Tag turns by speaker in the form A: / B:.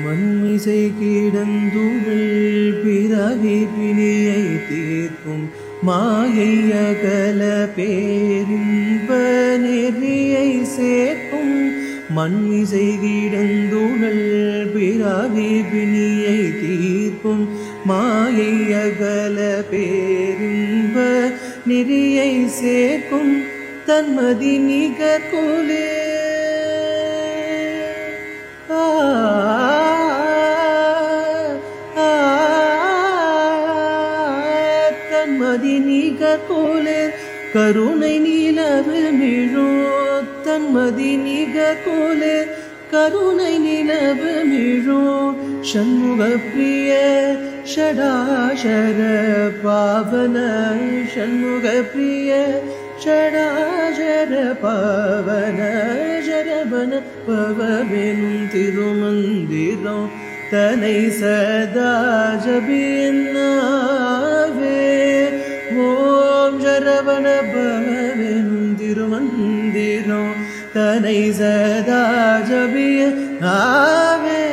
A: மண்மிசை கிடந்துமிழ் பிறவி பிணியை தீர்க்கும் மாயை அகல பேரின்ப நெறியை சேர்க்கும். மண்மிசை கிடந்துமிழ் பிறவி பிணியை தீர்க்கும் மாயை அகல பேரின்ப நெறியை சேர்க்கும். தன்மதி நிகர் கோலே தன்மதி நிகர் கோலே கருணை நிலவு மிழோ. தன்மதி நிகர் கோலே கருணை நிலவு மிழோ. ஷண்முக பிரிய ஷடாஷர பாவன. ஷண்முக பிரிய ஷடாஷர பாவன. சரவண பவமெனும் திருமந்திரம் தனை சதா ஜபின்னாவே. ஓம் சரவண பவமெனும் திருமந்திரம் தனை சதா ஜபிய ஆவே.